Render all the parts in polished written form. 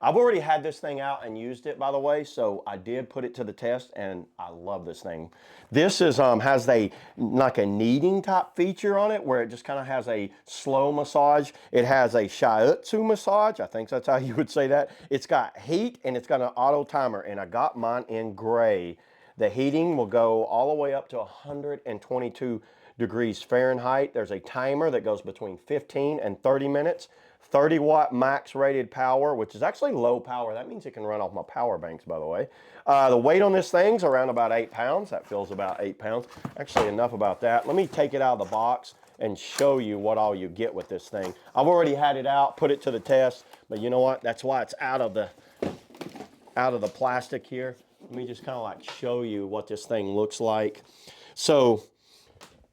I've already had this thing out and used it, by the way, so I did put it to the test, and I love this thing. This is has a like a kneading type feature on it, where it just kind of has a slow massage. It has a Shiatsu massage. I think that's how you would say that. It's got heat and it's got an auto timer, and I got mine in gray. The heating will go all the way up to 122 degrees Fahrenheit. There's a timer that goes between 15 and 30 minutes. 30-watt max rated power, which is actually low power. That means it can run off my power banks, by the way. The weight on this thing's around about 8 pounds. That feels about 8 pounds. Actually, enough about that. Let me take it out of the box and show you what all you get with this thing. I've already had it out, put it to the test, but you know what? That's why it's out of the plastic here. Let me just kind of like show you what this thing looks like. So,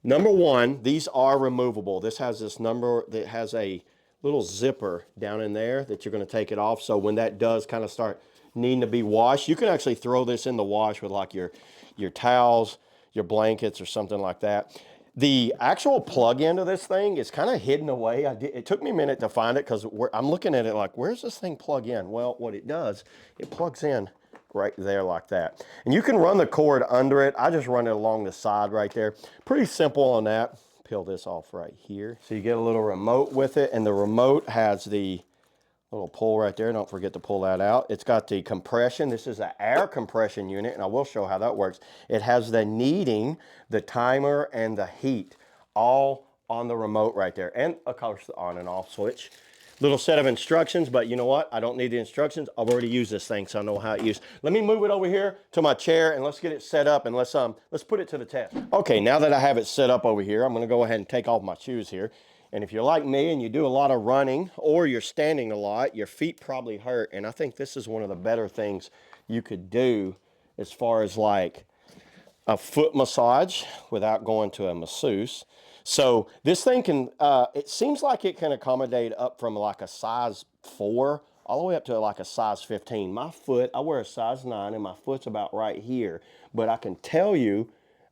number one, these are removable. This has this number that has a little zipper down in there that you're going to take it off. So when that does kind of start needing to be washed, you can actually throw this in the wash with like your towels, your blankets, or something like that. The actual plug-in to this thing is kind of hidden away. It took me a minute to find it because I'm looking at it like, where's this thing plug in? Well, what it does, it plugs in right there like that. And you can run the cord under it. I just run it along the side right there. Pretty simple on that. Peel this off right here. So you get a little remote with it, and the remote has the little pull right there. Don't forget to pull that out. It's got the compression. This is an air compression unit, and I will show how that works. It has the kneading, the timer, and the heat all on the remote right there. And of course the on and off switch. Little set of instructions, but you know what? I don't need the instructions. I've already used this thing, so I know how it used. Let me move it over here to my chair and let's get it set up and let's put it to the test. Okay, now that I have it set up over here, I'm gonna go ahead and take off my shoes here. And if you're like me and you do a lot of running or you're standing a lot, your feet probably hurt. And I think this is one of the better things you could do as far as like a foot massage without going to a masseuse. So this thing can, it seems like it can accommodate up from like a size 4 all the way up to like a size 15. My foot, I wear a size 9 and my foot's about right here. But I can tell you,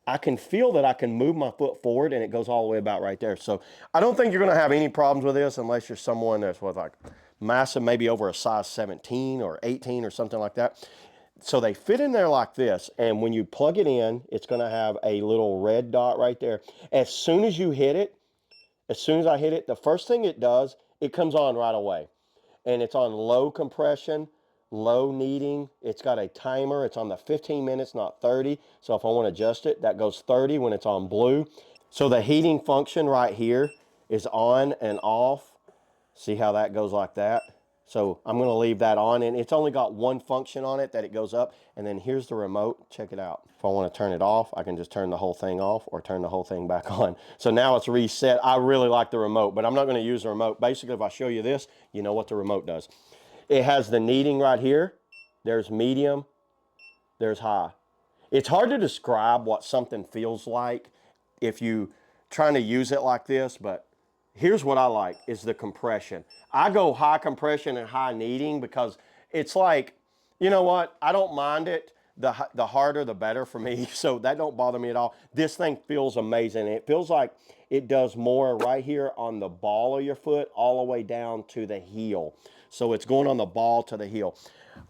I can feel that I can move my foot forward and it goes all the way about right there. So I don't think you're gonna have any problems with this unless you're someone that's with like massive, maybe over a size 17 or 18 or something like that. So they fit in there like this, and when you plug it in, it's gonna have a little red dot right there. As soon as you hit it, as soon as I hit it, the first thing it does, it comes on right away. And it's on low compression, low kneading. It's got a timer. It's on the 15 minutes, not 30. So if I want to adjust it, that goes 30 when it's on blue. So the heating function right here is on and off. See how that goes like that? So I'm going to leave that on, and it's only got one function on it that it goes up. And then here's the remote. Check it out. If I want to turn it off, I can just turn the whole thing off or turn the whole thing back on. So now it's reset. I really like the remote, but I'm not going to use the remote. Basically, if I show you this, you know what the remote does. It has the kneading right here. There's medium. There's high. It's hard to describe what something feels like if you trying to use it like this, but here's what I like is the compression. I go high compression and high kneading because it's like, you know what? I don't mind it. The harder, the better for me. So that don't bother me at all. This thing feels amazing. It feels like it does more right here on the ball of your foot all the way down to the heel. So it's going on the ball to the heel.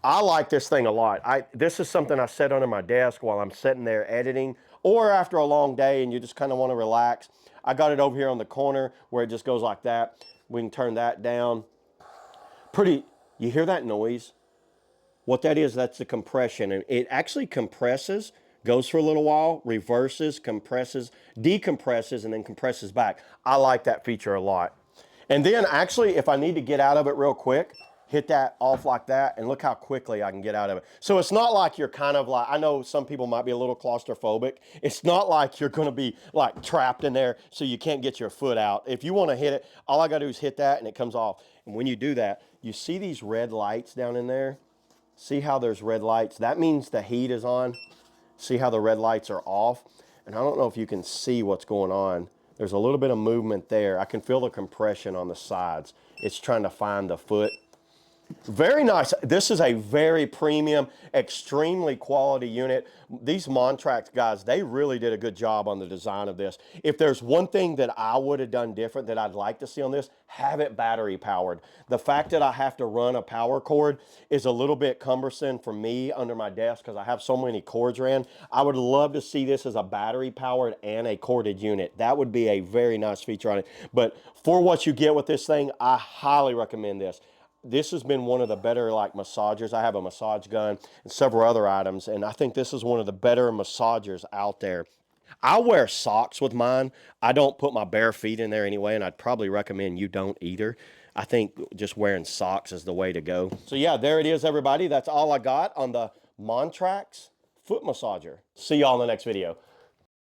I like this thing a lot. This is something I set under my desk while I'm sitting there editing or after a long day and you just kind of want to relax. I got it over here on the corner where it just goes like that. We can turn that down. You hear that noise? What that is, that's the compression. And it actually compresses, goes for a little while, reverses, compresses, decompresses, and then compresses back. I like that feature a lot. And then actually, if I need to get out of it real quick, hit that off like that, and look how quickly I can get out of it. So it's not like you're kind of like, I know some people might be a little claustrophobic. It's not like you're gonna be like trapped in there so you can't get your foot out. If you wanna hit it, all I gotta do is hit that and it comes off. And when you do that, you see these red lights down in there? See how there's red lights? That means the heat is on. See how the red lights are off? And I don't know if you can see what's going on. There's a little bit of movement there. I can feel the compression on the sides. It's trying to find the foot. Very nice. This is a very premium, extremely quality unit. These Mountrax guys, they really did a good job on the design of this. If there's one thing that I would have done different that I'd like to see on this, have it battery powered. The fact that I have to run a power cord is a little bit cumbersome for me under my desk because I have so many cords ran. I would love to see this as a battery powered and a corded unit. That would be a very nice feature on it. But for what you get with this thing, I highly recommend this. This has been one of the better like massagers. I have a massage gun and several other items, and I think this is one of the better massagers out there. I wear socks with mine. I don't put my bare feet in there anyway, and I'd probably recommend you don't either. I think just wearing socks is the way to go. So yeah, there it is, everybody. That's all I got on the Mountrax foot massager. See y'all in the next video.